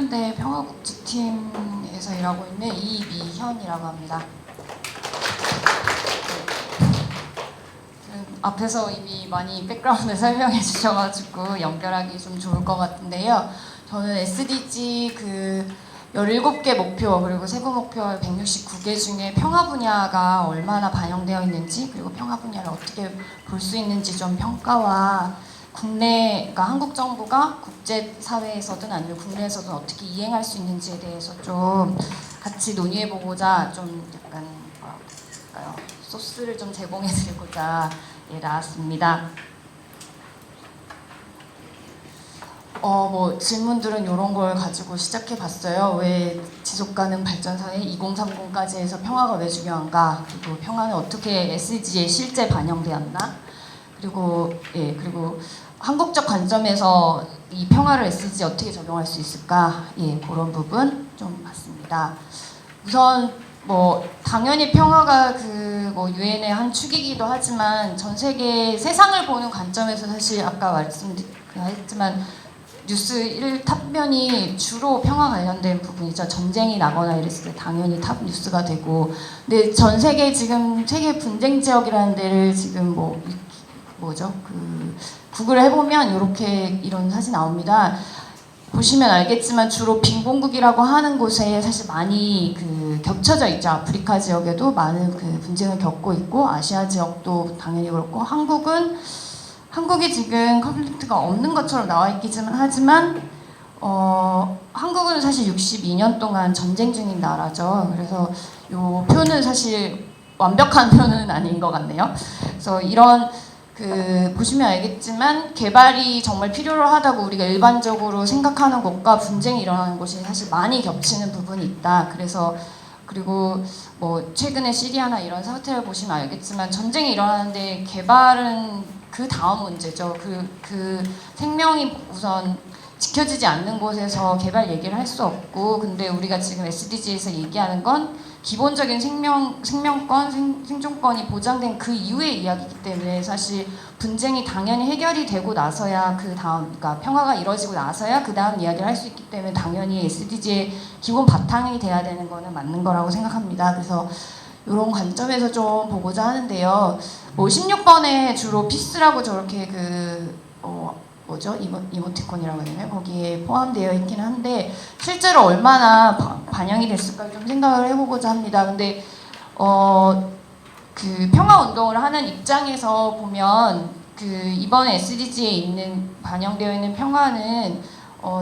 한국연대 평화국제팀에서 일하고 있는 이미현이라고 합니다. 앞에서 이미 많이 백그라운드 설명해 주셔가지고 연결하기 좀 좋을 것 같은데요. 저는 SDG 17개 목표 그리고 세부 목표 169개 중에 평화 분야가 얼마나 반영되어 있는지, 그리고 평화 분야를 어떻게 볼 수 있는지 좀 평가와 그러니까 한국 정부가 국제 사회에서든 아니면 국내에서든 어떻게 이행할 수 있는지에 대해서 좀 같이 논의해보고자 좀 약간 뭐랄까요, 소스를 좀 제공해드리고자 나왔습니다. 질문들은 이런 걸 가지고 시작해봤어요. 왜 지속가능 발전사회 2030까지 해서 평화가 왜 중요한가? 그리고 평화는 어떻게 SDG에 실제 반영되었나? 그리고 한국적 관점에서 이 평화를 SDG에 어떻게 적용할 수 있을까? 그런 부분 좀 봤습니다. 우선 당연히 평화가 유엔의 한 축이기도 하지만 전 세계 세상을 보는 관점에서 사실 아까 말씀드렸지만 뉴스 1탑면이 주로 평화 관련된 부분이죠. 전쟁이 나거나 이랬을 때 당연히 탑 뉴스가 되고, 근데 전 세계 지금 세계 분쟁 지역이라는 데를 지금 구글 해보면 이런 사진 나옵니다. 보시면 알겠지만 주로 빈공국이라고 하는 곳에 사실 많이 겹쳐져 있죠. 아프리카 지역에도 많은 분쟁을 겪고 있고, 아시아 지역도 당연히 그렇고, 한국이 지금 컨플릭트가 없는 것처럼 나와 있기는 하지만 한국은 사실 62년 동안 전쟁 중인 나라죠. 그래서 이 표는 사실 완벽한 표는 아닌 것 같네요. 그래서 이런 보시면 알겠지만 개발이 정말 필요로 하다고 우리가 일반적으로 생각하는 곳과 분쟁이 일어나는 곳이 사실 많이 겹치는 부분이 있다. 그리고 최근에 시리아나 이런 사태를 보시면 알겠지만 전쟁이 일어나는데 개발은 그 다음 문제죠. 생명이 우선 지켜지지 않는 곳에서 개발 얘기를 할 수 없고, 근데 우리가 지금 SDG에서 얘기하는 건 기본적인 생명권, 생존권이 보장된 그 이후의 이야기이기 때문에 사실 분쟁이 당연히 해결이 되고 나서야 그러니까 평화가 이루어지고 나서야 그 다음 이야기를 할 수 있기 때문에 당연히 SDG의 기본 바탕이 돼야 되는 거는 맞는 거라고 생각합니다. 그래서 이런 관점에서 좀 보고자 하는데요. 16번에 주로 피스라고 저렇게 이모티콘이라고 해야 되나요? 거기에 포함되어 있긴 한데 실제로 얼마나 반영이 됐을까 좀 생각을 해보고자 합니다. 근데 평화 운동을 하는 입장에서 보면 이번 SDG에 반영되어 있는 평화는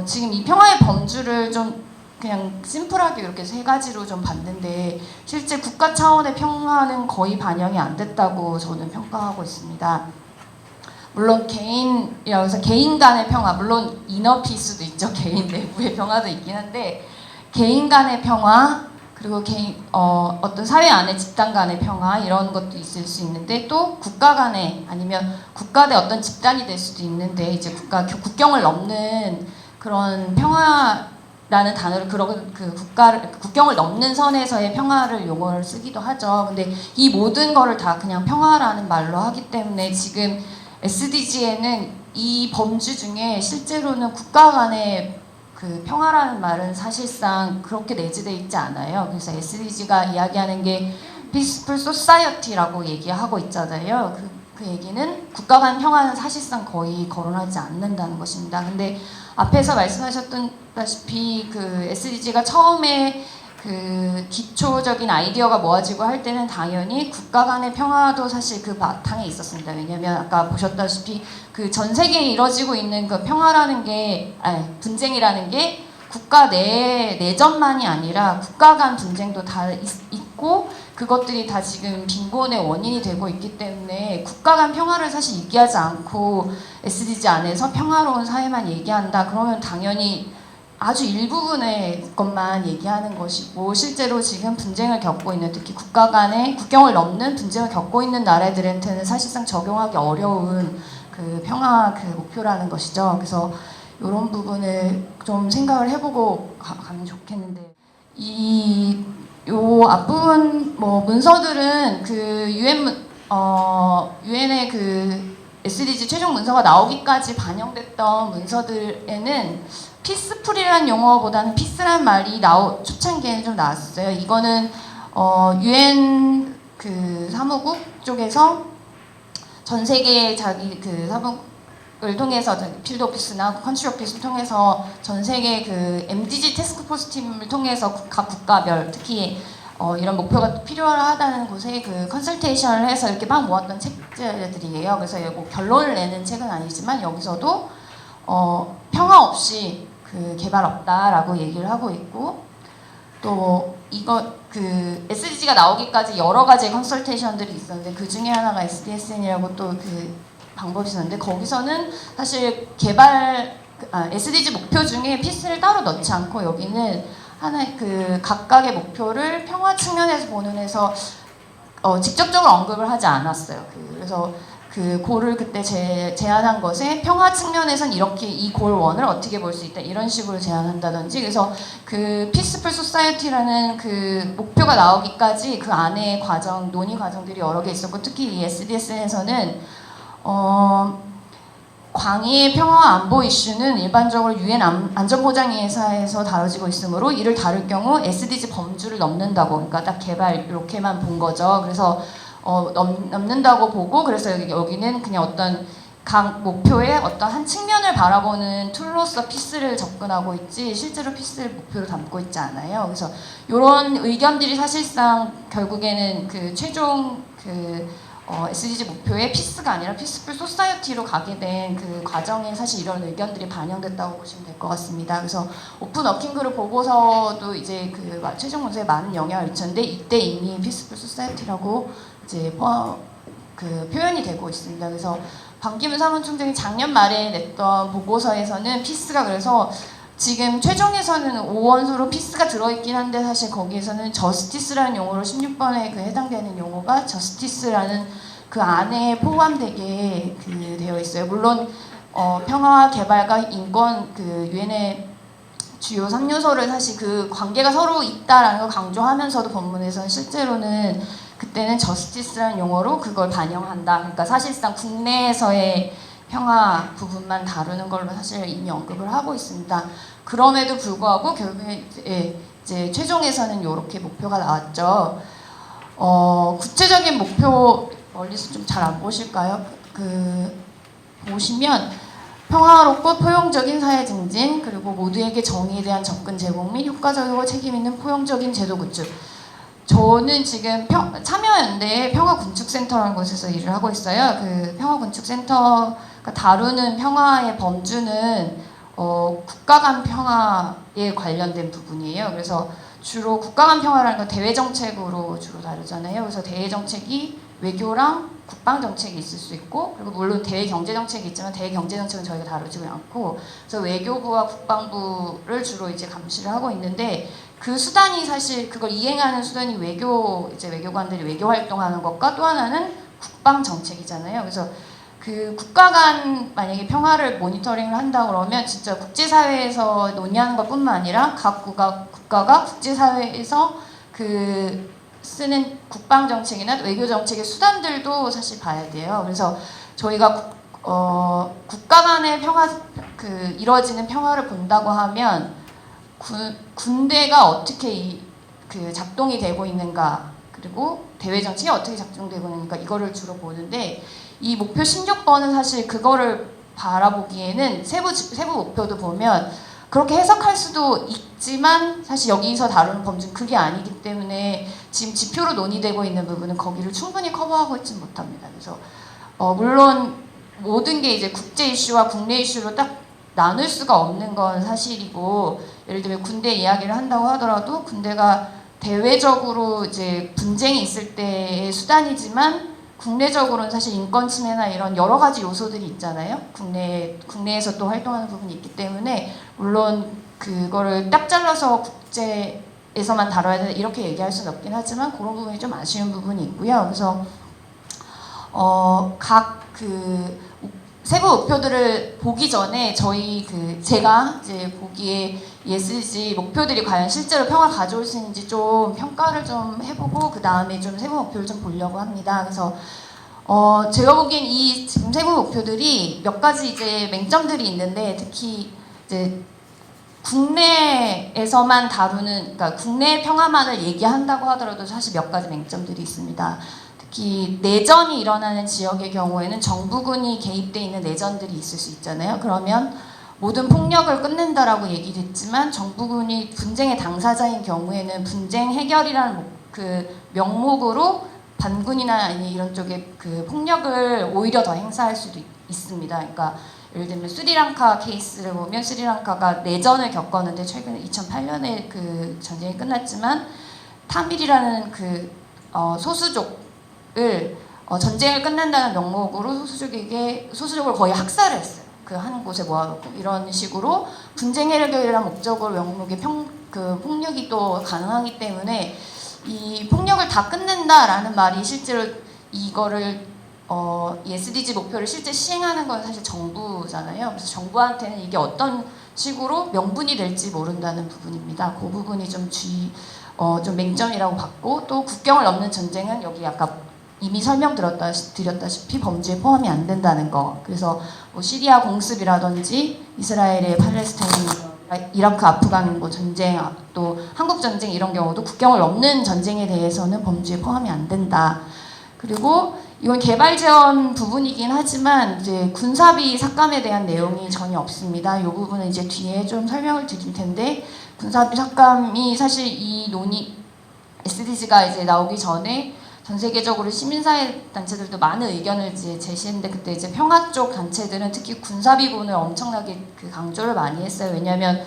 지금 이 평화의 범주를 좀 그냥 심플하게 이렇게 세 가지로 좀 봤는데 실제 국가 차원의 평화는 거의 반영이 안 됐다고 저는 평가하고 있습니다. 물론 개인이라고 해서 개인 간의 평화, 물론 이너 피스도 있죠. 개인 내부의 평화도 있긴 한데 개인 간의 평화, 그리고 어떤 사회 안에 집단 간의 평화 이런 것도 있을 수 있는데, 또 국가 간의 아니면 국가 대 어떤 집단이 될 수도 있는데 이제 국경을 넘는 그런 평화라는 단어를 국경을 넘는 선에서의 평화를 용어를 쓰기도 하죠. 근데 이 모든 거를 다 그냥 평화라는 말로 하기 때문에 지금 SDG에는 이 범주 중에 실제로는 국가 간의 평화라는 말은 사실상 그렇게 내재되어 있지 않아요. 그래서 SDG가 이야기하는 게 Peaceful Society라고 얘기하고 있잖아요. 그 얘기는 국가 간 평화는 사실상 거의 거론하지 않는다는 것입니다. 근데 앞에서 말씀하셨다시피 SDG가 처음에 기초적인 아이디어가 모아지고 할 때는 당연히 국가 간의 평화도 사실 그 바탕에 있었습니다. 왜냐면 아까 보셨다시피 전 세계에 이뤄지고 있는 분쟁이라는 게 국가 내전만이 아니라 국가 간 분쟁도 다 있고, 그것들이 다 지금 빈곤의 원인이 되고 있기 때문에 국가 간 평화를 사실 얘기하지 않고 SDG 안에서 평화로운 사회만 얘기한다. 그러면 당연히 아주 일부분의 것만 얘기하는 것이고, 실제로 지금 분쟁을 겪고 있는, 특히 국가 간의 국경을 넘는 분쟁을 겪고 있는 나라들한테는 사실상 적용하기 어려운 평화 목표라는 것이죠. 그래서 이런 부분을 좀 생각을 해보고 가면 좋겠는데, 요 앞부분 문서들은 유엔의 SDG 최종 문서가 나오기까지 반영됐던 문서들에는 피스풀이라는 용어보다는 피스란 말이 초창기에는 좀 나왔어요. 이거는 UN 그 사무국 쪽에서 전 세계 자기 그 사무국을 통해서 필드 오피스나 컨트리 오피스를 통해서 전 세계 그 MDG 태스크포스 팀을 통해서 각 국가별 특히 이런 목표가 필요하다는 곳에 그 컨설테이션을 해서 이렇게 막 모았던 책들이에요. 그래서 뭐 결론을 내는 책은 아니지만 여기서도 평화 없이 그 개발 없다라고 얘기를 하고 있고, 또 이거 그 SDG가 나오기까지 여러 가지 컨설테이션들이 있었는데 그 중에 하나가 SDSN이라고 또 그 방법이 있었는데, 거기서는 사실 SDG 목표 중에 피스를 따로 넣지 않고 여기는 하나의 그 각각의 목표를 평화 측면에서 보는 해서 직접적으로 언급을 하지 않았어요. 그래서 그 골을 그때 제안한 것에 평화 측면에선 이렇게 이 골 원을 어떻게 볼 수 있다 이런 식으로 제안한다든지, 그래서 그 피스풀 소사이어티라는 그 목표가 나오기까지 그 안에 논의 과정들이 여러 개 있었고, 특히 이 SDS에서는 광해의 평화와 안보 이슈는 일반적으로 UN 안전보장회의사에서 다뤄지고 있으므로 이를 다룰 경우 SDG 범주를 넘는다고, 그러니까 딱 개발 이렇게만 본 거죠. 그래서 넘는다고 보고, 그래서 여기는 그냥 어떤 각 목표의 어떤 한 측면을 바라보는 툴로서 피스를 접근하고 있지 실제로 피스를 목표로 담고 있지 않아요. 그래서 이런 의견들이 사실상 결국에는 그 최종 SDG 목표의 피스가 아니라 피스풀 소사이어티로 가게 된 그 과정에 사실 이런 의견들이 반영됐다고 보시면 될 것 같습니다. 그래서 오픈 워킹 그룹 보고서도 이제 그 최종 문서에 많은 영향을 미쳤는데, 이때 이미 피스풀 소사이어티라고 이제 그 표현이 되고 있습니다. 그래서 반기문 사무총장이 작년 말에 냈던 보고서에서는 피스가, 그래서 지금 최종에서는 5원소로 피스가 들어있긴 한데 사실 거기에서는 저스티스라는 용어로 16번에 그 해당되는 용어가 저스티스라는 그 안에 포함되게 되어 있어요. 물론 평화와 개발과 인권 그 유엔의 주요 3요소를 사실 그 관계가 서로 있다라는 걸 강조하면서도 본문에서는 실제로는 그때는 저스티스라는 용어로 그걸 반영한다. 그러니까 사실상 국내에서의 평화 부분만 다루는 걸로 사실 이미 언급을 하고 있습니다. 그럼에도 불구하고 결국에 이제 최종에서는 이렇게 목표가 나왔죠. 구체적인 목표 멀리서 좀 잘 안 보실까요? 보시면 평화롭고 포용적인 사회 증진, 그리고 모두에게 정의에 대한 접근 제공 및 효과적이고 책임 있는 포용적인 제도 구축. 저는 지금 참여연대 평화군축센터라는 곳에서 일을 하고 있어요. 그 평화군축센터가 다루는 평화의 범주는 국가 간 평화에 관련된 부분이에요. 그래서 주로 국가 간 평화라는 건 대외 정책으로 주로 다루잖아요. 그래서 대외 정책이 외교랑 국방 정책이 있을 수 있고, 그리고 물론 대외 경제 정책이 있지만 대외 경제 정책은 저희가 다루지 않고, 그래서 외교부와 국방부를 주로 이제 감시를 하고 있는데, 그 수단이 사실 그걸 이행하는 수단이 외교관들이 외교 활동하는 것과, 또 하나는 국방 정책이잖아요. 그래서 그 국가 간 만약에 평화를 모니터링을 한다 그러면 진짜 국제사회에서 논의하는 것뿐만 아니라 각 국가가 국제사회에서 그 쓰는 국방 정책이나 외교 정책의 수단들도 사실 봐야 돼요. 그래서 저희가 국가 간의 평화 이루어지는 평화를 본다고 하면 군대가 어떻게 작동이 되고 있는가, 그리고 대외 정책이 어떻게 작동되고 있는가, 이거를 주로 보는데, 이 목표 16번은 사실 그거를 바라보기에는 세부 목표도 보면 그렇게 해석할 수도 있지만 사실 여기서 다루는 범주는 그게 아니기 때문에 지금 지표로 논의되고 있는 부분은 거기를 충분히 커버하고 있지 못합니다. 그래서 물론 모든 게 이제 국제 이슈와 국내 이슈로 딱 나눌 수가 없는 건 사실이고, 예를 들면 군대 이야기를 한다고 하더라도 군대가 대외적으로 이제 분쟁이 있을 때의 수단이지만 국내적으로는 사실 인권 침해나 이런 여러 가지 요소들이 있잖아요. 국내에서 또 활동하는 부분이 있기 때문에 물론 그거를 딱 잘라서 국제에서만 다뤄야 된다 이렇게 얘기할 수는 없긴 하지만 그런 부분이 좀 아쉬운 부분이 있고요. 그래서 각 세부 목표들을 보기 전에 제가 이제 보기에 SDG 목표들이 과연 실제로 평화를 가져올 수 있는지 좀 평가를 좀 해보고 그 다음에 좀 세부 목표를 좀 보려고 합니다. 그래서 제가 보기엔 이 지금 세부 목표들이 몇 가지 이제 맹점들이 있는데, 특히 이제 국내에서만 다루는, 그러니까 국내 평화만을 얘기한다고 하더라도 사실 몇 가지 맹점들이 있습니다. 특히 내전이 일어나는 지역의 경우에는 정부군이 개입돼 있는 내전들이 있을 수 있잖아요. 그러면 모든 폭력을 끊는다라고 얘기를 했지만 정부군이 분쟁의 당사자인 경우에는 분쟁 해결이라는 그 명목으로 반군이나 이런 쪽에 그 폭력을 오히려 더 행사할 수도 있습니다. 그러니까 예를 들면 스리랑카 케이스를 보면 스리랑카가 내전을 겪었는데 최근에 2008년에 그 전쟁이 끝났지만 타밀이라는 그 소수족을 전쟁을 끝낸다는 명목으로 소수족을 거의 학살을 했어요. 그 한 곳에 모아놓고 이런 식으로 분쟁 해결이라는 목적으로 명목의 그 폭력이 또 가능하기 때문에 이 폭력을 다 끝낸다라는 말이 실제로 이거를 이 SDG 목표를 실제 시행하는 건 사실 정부잖아요. 그래서 정부한테는 이게 어떤 식으로 명분이 될지 모른다는 부분입니다. 그 부분이 좀 맹점이라고 봤고, 또 국경을 넘는 전쟁은 여기 아까 이미 설명드렸다시피 범죄에 포함이 안 된다는 거. 그래서 뭐 시리아 공습이라든지 이스라엘의 팔레스타인, 이라크, 아프간 뭐 전쟁, 또 한국 전쟁 이런 경우도 국경을 넘는 전쟁에 대해서는 범죄에 포함이 안 된다. 그리고 이건 개발 지원 부분이긴 하지만 이제 군사비 삭감에 대한 내용이 전혀 없습니다. 이 부분은 이제 뒤에 좀 설명을 드릴 텐데, 군사비 삭감이 사실 이 SDG가 이제 나오기 전에 전 세계적으로 시민사회 단체들도 많은 의견을 이제 제시했는데, 그때 이제 평화 쪽 단체들은 특히 군사비 부분을 엄청나게 그 강조를 많이 했어요. 왜냐하면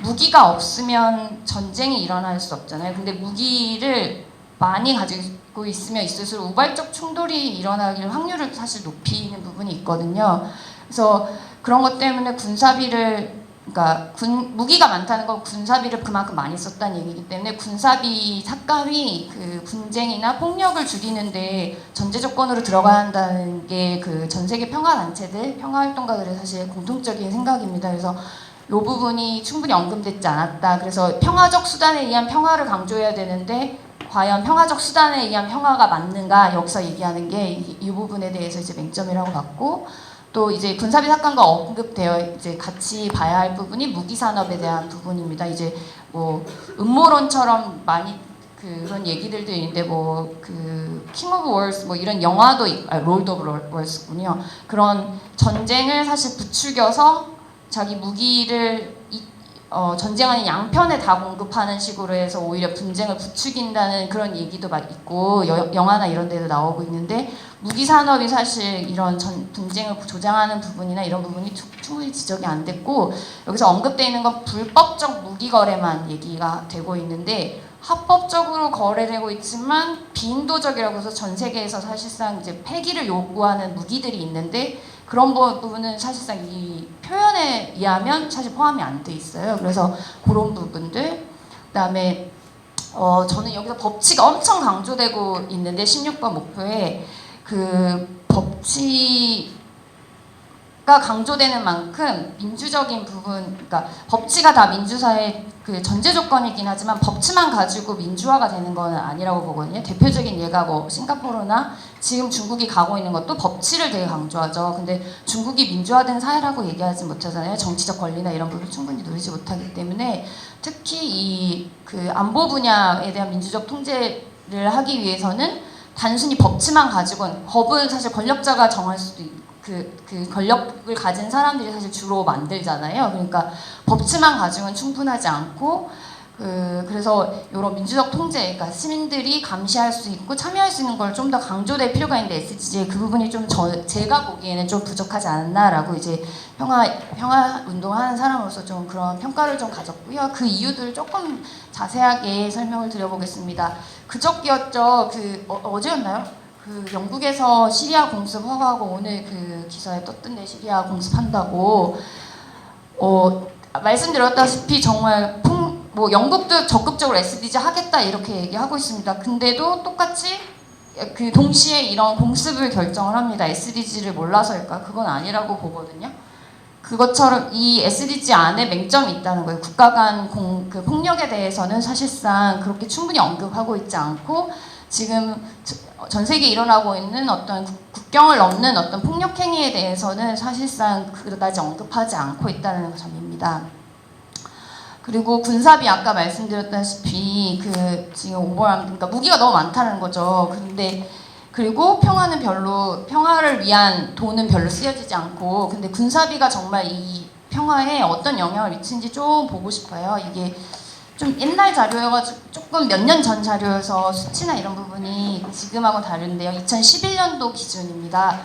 무기가 없으면 전쟁이 일어날 수 없잖아요. 근데 무기를 많이 가지고 있으면 있을수록 우발적 충돌이 일어나길 확률을 사실 높이는 부분이 있거든요. 그래서 그런 것 때문에 군사비를, 그러니까 무기가 많다는 건 군사비를 그만큼 많이 썼다는 얘기이기 때문에 군사비 삭감이 그 분쟁이나 폭력을 줄이는데 전제 조건으로 들어가야 한다는 게 그 전 세계 평화 단체들, 평화 활동가들의 사실 공통적인 생각입니다. 그래서 이 부분이 충분히 언급되지 않았다. 그래서 평화적 수단에 의한 평화를 강조해야 되는데 과연 평화적 수단에 의한 평화가 맞는가, 여기서 얘기하는 게 이 부분에 대해서 이제 맹점이라고 봤고, 또 이제 군사비 삭감과 언급되어 이제 같이 봐야 할 부분이 무기 산업에 대한 부분입니다. 이제 뭐 음모론처럼 많이 그런 얘기들도 있는데, 뭐 그 킹 오브 월스 뭐 이런 영화도 롤드 오브 월스군요. 그런 전쟁을 사실 부추겨서 자기 무기를 전쟁하는 양편에 다 공급하는 식으로 해서 오히려 분쟁을 부추긴다는 그런 얘기도 있고, 영화나 이런 데도 나오고 있는데, 무기 산업이 사실 이런 분쟁을 조장하는 부분이나 이런 부분이 충분히 지적이 안 됐고, 여기서 언급되어 있는 건 불법적 무기 거래만 얘기가 되고 있는데, 합법적으로 거래되고 있지만 비인도적이라고 해서 전 세계에서 사실상 이제 폐기를 요구하는 무기들이 있는데, 그런 부분은 사실상 이 표현에 의하면 사실 포함이 안 돼 있어요. 그래서 그런 부분들, 그다음에 저는 여기서 법치가 엄청 강조되고 있는데 16번 목표에 그 법치가 강조되는 만큼 민주적인 부분, 그러니까 법치가 다 민주사회 그 전제 조건이긴 하지만 법치만 가지고 민주화가 되는 건 아니라고 보거든요. 대표적인 예가 뭐 싱가포르나 지금 중국이 가고 있는 것도 법치를 되게 강조하죠. 근데 중국이 민주화된 사회라고 얘기하지 못하잖아요. 정치적 권리나 이런 부분을 충분히 누리지 못하기 때문에, 특히 이 그 안보 분야에 대한 민주적 통제를 하기 위해서는 단순히 법치만 가지고는, 법은 사실 권력자가 정할 수도 있고 그 권력을 가진 사람들이 사실 주로 만들잖아요. 그러니까 법치만 가지고는 충분하지 않고, 그래서 이런 민주적 통제, 그러니까 시민들이 감시할 수 있고 참여할 수 있는 걸 좀 더 강조될 필요가 있는데 SDG의 그 부분이 좀 제가 보기에는 좀 부족하지 않나라고 이제 평화 운동하는 사람으로서 좀 그런 평가를 좀 가졌고요. 그 이유들을 조금 자세하게 설명을 드려보겠습니다. 그저께였죠. 어제였나요? 그 영국에서 시리아 공습 허가하고, 오늘 그 기사에 떴던데 시리아 공습한다고, 말씀드렸다시피 정말 뭐 영국도 적극적으로 SDG 하겠다 이렇게 얘기하고 있습니다. 근데도 똑같이 그 동시에 이런 공습을 결정을 합니다. SDG를 몰라서일까? 그건 아니라고 보거든요. 그것처럼 이 SDG 안에 맹점이 있다는 거예요. 국가 간 그 폭력에 대해서는 사실상 그렇게 충분히 언급하고 있지 않고, 지금 전 세계에 일어나고 있는 어떤 국경을 넘는 어떤 폭력 행위에 대해서는 사실상 그다지 언급하지 않고 있다는 점입니다. 그리고 군사비 아까 말씀드렸다시피 그 지금 오버함 그러니까 무기가 너무 많다는 거죠. 그런데 그리고 평화는 별로 평화를 위한 돈은 별로 쓰여지지 않고 근데 군사비가 정말 이 평화에 어떤 영향을 미치는지 좀 보고 싶어요. 이게 좀 옛날 자료여가지고 조금 몇 년 전 자료여서 수치나 이런 부분이 지금하고 다른데요. 2011년도 기준입니다.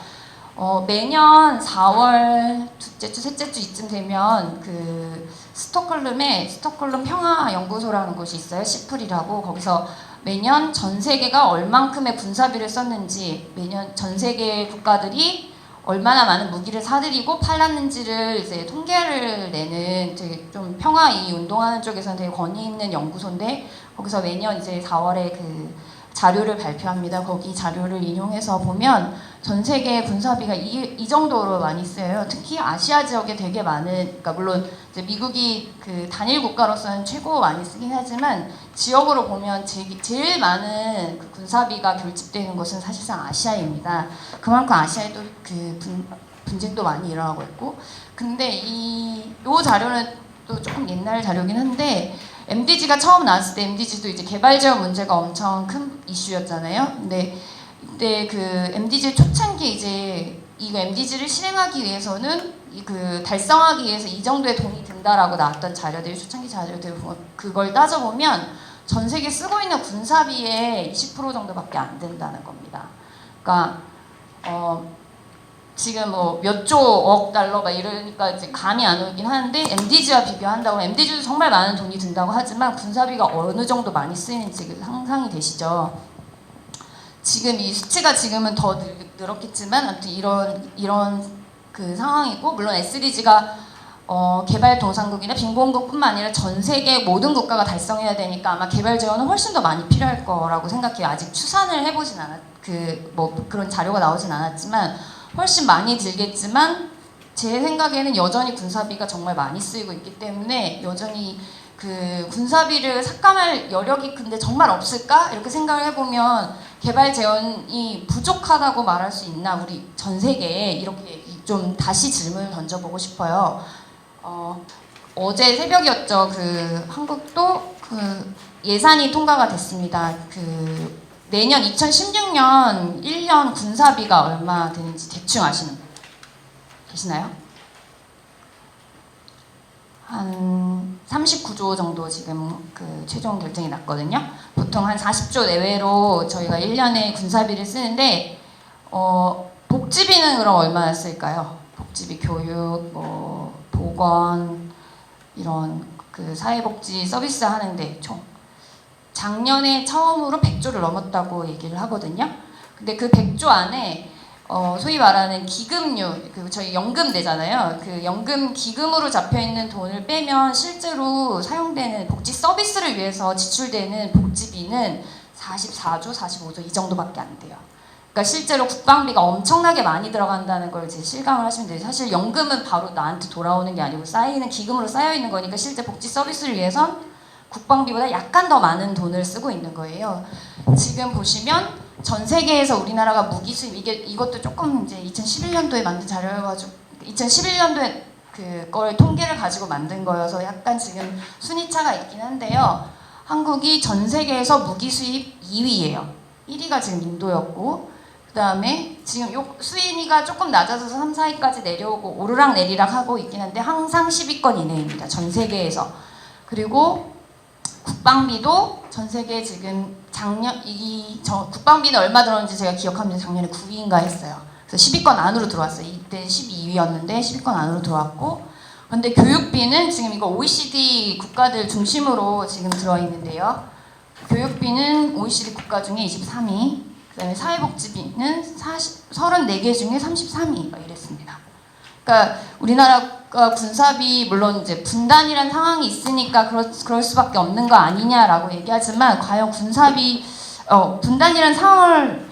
매년 4월 둘째 주, 셋째 주 이쯤 되면 그 스톡홀름 평화연구소라는 곳이 있어요. 시플이라고. 거기서 매년 전 세계가 얼만큼의 군사비를 썼는지 매년 전 세계 국가들이 얼마나 많은 무기를 사들이고 팔랐는지를 이제 통계를 내는 되게 좀 평화 이 운동하는 쪽에서는 되게 권위 있는 연구소인데 거기서 매년 이제 4월에 그 자료를 발표합니다. 거기 자료를 인용해서 보면 전 세계 군사비가 이 정도로 많이 쓰여요. 특히 아시아 지역에 되게 많은, 그러니까 물론 이제 미국이 그 단일 국가로서는 최고 많이 쓰긴 하지만 지역으로 보면 제일 많은 그 군사비가 결집되는 것은 사실상 아시아입니다. 그만큼 아시아에도 그 분쟁도 많이 일어나고 있고, 근데 요 자료는 또 조금 옛날 자료긴 한데. MDG가 처음 나왔을 때 MDG도 이제 개발 지원 문제가 엄청 큰 이슈였잖아요. 근데 이때 그 MDG 초창기 이제 이거 MDG를 실행하기 위해서는 그 달성하기 위해서 이 정도의 돈이 든다라고 나왔던 자료들 초창기 자료들 그걸 따져보면 전 세계 쓰고 있는 군사비의 20% 정도밖에 안 된다는 겁니다. 그러니까 지금 뭐 몇 조 억 달러 막 이러니까 이제 감이 안 오긴 하는데 MDG와 비교한다고 MDG도 정말 많은 돈이 든다고 하지만 군사비가 어느 정도 많이 쓰이는지 상상이 되시죠? 지금 이 수치가 지금은 더 늘었겠지만 아무튼 이런 그 상황이고 물론 SDG가 개발도상국이나 빈곤국뿐만 아니라 전 세계 모든 국가가 달성해야 되니까 아마 개발 지원은 훨씬 더 많이 필요할 거라고 생각해요. 아직 추산을 해보진 그런 자료가 나오진 않았지만 훨씬 많이 들겠지만 제 생각에는 여전히 군사비가 정말 많이 쓰이고 있기 때문에 여전히 그 군사비를 삭감할 여력이 근데 정말 없을까? 이렇게 생각을 해보면 개발 재원이 부족하다고 말할 수 있나? 우리 전 세계에 이렇게 좀 다시 질문을 던져보고 싶어요. 어제 새벽이었죠. 그 한국도 그 예산이 통과가 됐습니다. 그 내년 2016년 1년 군사비가 얼마 되는지 대충 아시는 분 계시나요? 한 39조 정도 지금 그 최종 결정이 났거든요. 보통 한 40조 내외로 저희가 1년에 군사비를 쓰는데 복지비는 그럼 얼마나 쓸까요? 복지비 교육, 뭐 보건 이런 그 사회복지 서비스 하는데 총 작년에 처음으로 100조를 넘었다고 얘기를 하거든요. 근데 그 100조 안에 소위 말하는 기금류, 그 저희 연금 내잖아요. 그 연금 기금으로 잡혀 있는 돈을 빼면 실제로 사용되는 복지 서비스를 위해서 지출되는 복지비는 44조, 45조 이 정도밖에 안 돼요. 그러니까 실제로 국방비가 엄청나게 많이 들어간다는 걸 이제 실감을 하시면 돼요. 사실 연금은 바로 나한테 돌아오는 게 아니고 쌓이는 기금으로 쌓여 있는 거니까 실제 복지 서비스를 위해선 국방비보다 약간 더 많은 돈을 쓰고 있는 거예요. 지금 보시면 전 세계에서 우리나라가 무기 수입 이것도 조금 이제 2011년도에 만든 자료여가지고 2011년도에 그걸 통계를 가지고 만든 거여서 약간 지금 순위차가 있긴 한데요. 한국이 전 세계에서 무기 수입 2위예요. 1위가 지금 인도였고 그 다음에 지금 요 순위가 조금 낮아져서 3, 4위까지 내려오고 오르락 내리락 하고 있긴 한데 항상 10위권 이내입니다. 전 세계에서. 그리고 국방비도 전 세계 지금 국방비는 얼마 들었는지 제가 기억하면 작년에 9위인가 했어요. 그래서 10위권 안으로 들어왔어요. 이때 12위였는데 10위권 안으로 들어왔고 근데 교육비는 지금 이거 OECD 국가들 중심으로 지금 들어있는데요. 교육비는 OECD 국가 중에 23위 그 다음에 사회복지비는 34개 중에 33위 이랬습니다. 그러니까 우리나라가 군사비 물론 이제 분단이란 상황이 있으니까 그럴 수밖에 없는 거 아니냐라고 얘기하지만 과연 군사비 분단이란 상황을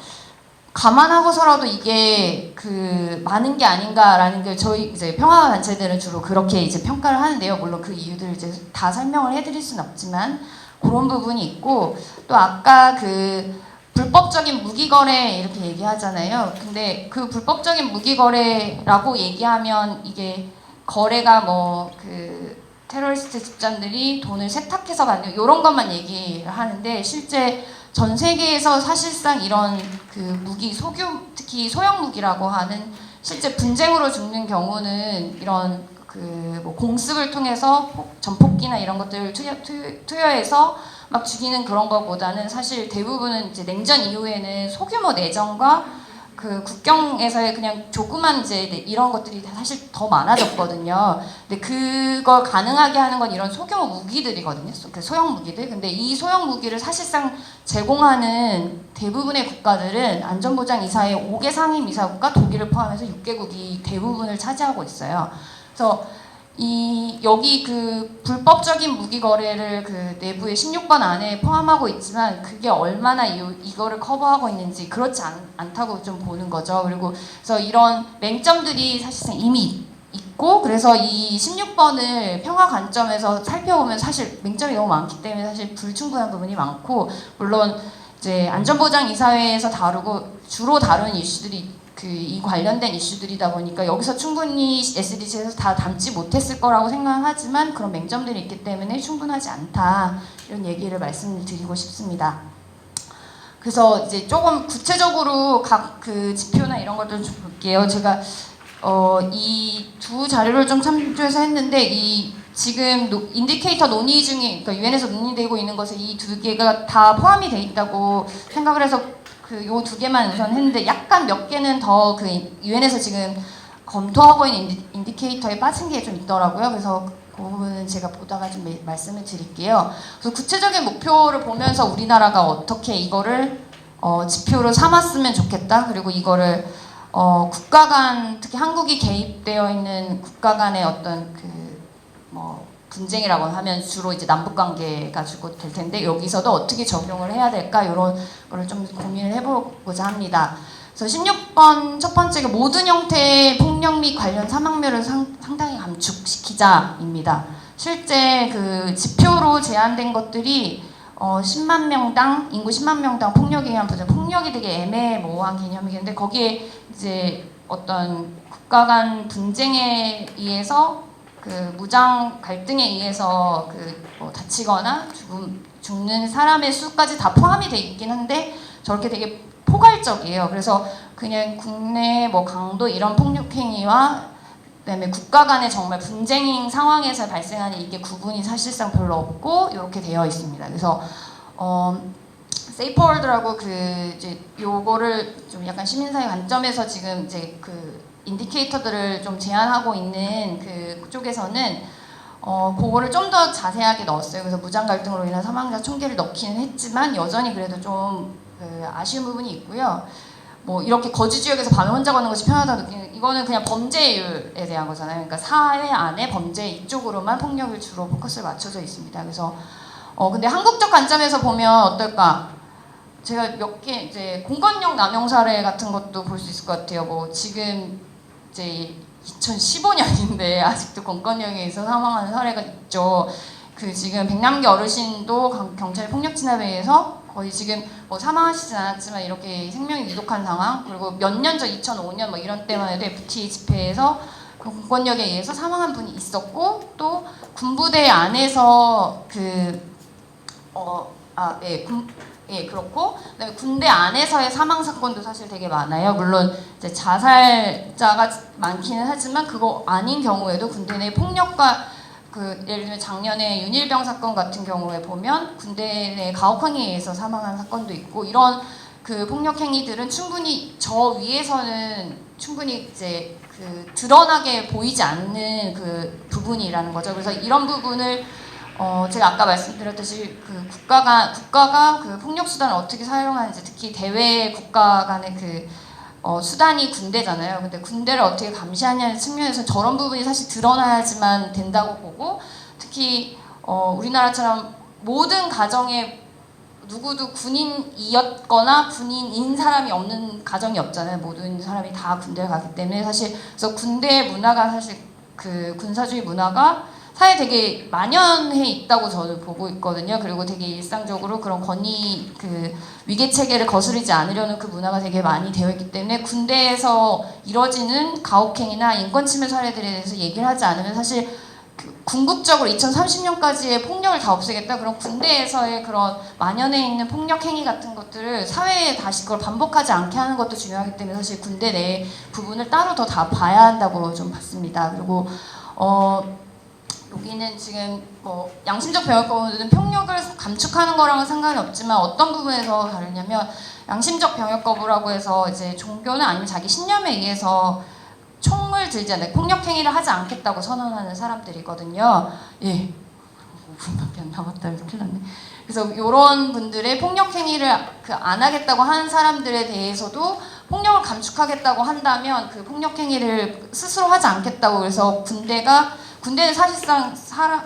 감안하고서라도 이게 그 많은 게 아닌가라는 게 저희 이제 평화 단체들은 주로 그렇게 이제 평가를 하는데요. 물론 그 이유들을 이제 다 설명을 해드릴 수는 없지만 그런 부분이 있고 또 아까 그 불법적인 무기거래 이렇게 얘기하잖아요. 근데 그 불법적인 무기거래라고 얘기하면 이게 거래가 뭐 그 테러리스트 집단들이 돈을 세탁해서 만든 이런 것만 얘기를 하는데 실제 전 세계에서 사실상 이런 그 무기 특히 소형 무기라고 하는 실제 분쟁으로 죽는 경우는 이런 그 뭐 공습을 통해서 전폭기나 이런 것들을 투여해서 막 죽이는 그런 것보다는 사실 대부분은 이제 냉전 이후에는 소규모 내전과 그 국경에서의 그냥 조그만 이제 이런 것들이 사실 더 많아졌거든요. 근데 그걸 가능하게 하는 건 이런 소규모 무기들이거든요. 그 소형 무기들. 근데 이 소형 무기를 사실상 제공하는 대부분의 국가들은 안전보장이사의 5개 상임이사국과 독일을 포함해서 6개국이 대부분을 차지하고 있어요. 그래서 여기 그 불법적인 무기 거래를 그 내부의 16번 안에 포함하고 있지만 그게 얼마나 이거를 커버하고 있는지 그렇지 않다고 좀 보는 거죠. 그래서 이런 맹점들이 사실상 이미 있고 그래서 이 16번을 평화 관점에서 살펴보면 사실 맹점이 너무 많기 때문에 사실 불충분한 부분이 많고 물론 이제 안전보장이사회에서 주로 다루는 이슈들이 이 관련된 이슈들이다 보니까 여기서 충분히 SDG에서 다 담지 못했을 거라고 생각하지만 그런 맹점들이 있기 때문에 충분하지 않다 이런 얘기를 말씀드리고 싶습니다. 그래서 이제 조금 구체적으로 각 그 지표나 이런 것들 좀 볼게요. 제가 이 두 자료를 좀 참조해서 했는데 지금 인디케이터 논의 중에 그러니까 유엔에서 논의되고 있는 것에 이 두 개가 다 포함이 돼 있다고 생각을 해서 요 두 개만 우선 했는데 약간 몇 개는 더 그 유엔에서 지금 검토하고 있는 인디케이터에 빠진 게 좀 있더라고요. 그래서 그 부분은 제가 보다가 좀 말씀을 드릴게요. 그래서 구체적인 목표를 보면서 우리나라가 어떻게 이거를 지표로 삼았으면 좋겠다. 그리고 이거를 국가 간 특히 한국이 개입되어 있는 국가 간의 어떤 분쟁이라고 하면 주로 이제 남북 관계 가지고 될 텐데 여기서도 어떻게 적용을 해야 될까 이런 거를 좀 고민을 해보고자 합니다. 그래서 16번 첫 번째가 모든 형태의 폭력 및 관련 사망률을 상당히 감축시키자입니다. 실제 그 지표로 제한된 것들이 10만 명당 인구 10만 명당 폭력에 의한 부정 폭력이 되게 애매모호한 개념이겠는데 거기에 이제 어떤 국가 간 분쟁에 의해서 그 무장 갈등에 의해서 다치거나 죽는 사람의 수까지 다 포함이 돼 있긴 한데 저렇게 되게 포괄적이에요. 그래서 그냥 국내 뭐 강도 이런 폭력 행위와 그다음에 국가 간의 정말 분쟁인 상황에서 발생하는 이게 구분이 사실상 별로 없고 이렇게 되어 있습니다. 그래서 세이프월드라고 이제 요거를 좀 약간 시민사회 관점에서 지금 이제 인디케이터들을 좀 제안하고 있는 그쪽에서는 그거를 좀 더 자세하게 넣었어요. 그래서 무장 갈등으로 인한 사망자 총계를 넣기는 했지만 여전히 그래도 좀 아쉬운 부분이 있고요. 뭐 이렇게 거주 지역에서 밤에 혼자 걷는 것이 편하다 느끼는 이거는 그냥 범죄율에 대한 거잖아요. 그러니까 사회 안에 범죄 이쪽으로만 폭력을 주로 포커스를 맞춰져 있습니다. 그래서 근데 한국적 관점에서 보면 어떨까? 제가 몇 개 이제 공권력 남용 사례 같은 것도 볼 수 있을 것 같아요. 뭐 지금 이제 2015년인데 아직도 공권력에 의해서 사망하는 사례가 있죠. 지금 백남기 어르신도 경찰 폭력 진압에 의해서 거의 지금 뭐 사망하시진 않았지만 이렇게 생명이 위독한 상황 그리고 몇 년 전 2005년 뭐 이런 때만 해도 FTA 집회에서 공권력에 의해서 사망한 분이 있었고 또 군부대 안에서 그렇고 그다음에 군대 안에서의 사망 사건도 사실 되게 많아요. 물론 이제 자살자가 많기는 하지만 그거 아닌 경우에도 군대 내 폭력과 예를 들면 작년에 윤일병 사건 같은 경우에 보면 군대 내 가혹행위에 의해서 사망한 사건도 있고 이런 폭력 행위들은 충분히 저 위에서는 충분히 이제 드러나게 보이지 않는 부분이라는 거죠. 그래서 이런 부분을 제가 아까 말씀드렸듯이 국가가 폭력 수단을 어떻게 사용하는지 특히 대외 국가 간의 수단이 군대잖아요. 근데 군대를 어떻게 감시하냐는 측면에서 저런 부분이 사실 드러나야지만 된다고 보고 특히 우리나라처럼 모든 가정에 누구도 군인이었거나 군인인 사람이 없는 가정이 없잖아요. 모든 사람이 다 군대를 가기 때문에 사실 그래서 군대 문화가 사실 군사주의 문화가 사회에 되게 만연해 있다고 저는 보고 있거든요. 그리고 되게 일상적으로 그런 권위 위계 체계를 거스르지 않으려는 문화가 되게 많이 되어 있기 때문에 군대에서 이뤄지는 가혹행위나 인권 침해 사례들에 대해서 얘기를 하지 않으면 사실 궁극적으로 2030년까지의 폭력을 다 없애겠다. 그런 군대에서의 그런 만연해 있는 폭력 행위 같은 것들을 사회에 다시 그걸 반복하지 않게 하는 것도 중요하기 때문에 사실 군대 내 부분을 따로 더 다 봐야 한다고 좀 봤습니다. 그리고 여기는 지금 뭐 양심적 병역거부는 폭력을 감축하는 거랑은 상관이 없지만 어떤 부분에서 다르냐면 양심적 병역거부라고 해서 이제 종교는 아니면 자기 신념에 의해서 총을 들지 않는 폭력 행위를 하지 않겠다고 선언하는 사람들이거든요. 예. 5분밖에 안 남았다. 그래서 큰일 났네. 그래서 이런 분들의 폭력 행위를 안 하겠다고 하는 사람들에 대해서도 폭력을 감축하겠다고 한다면 그 폭력 행위를 스스로 하지 않겠다고 그래서 군대는 사실상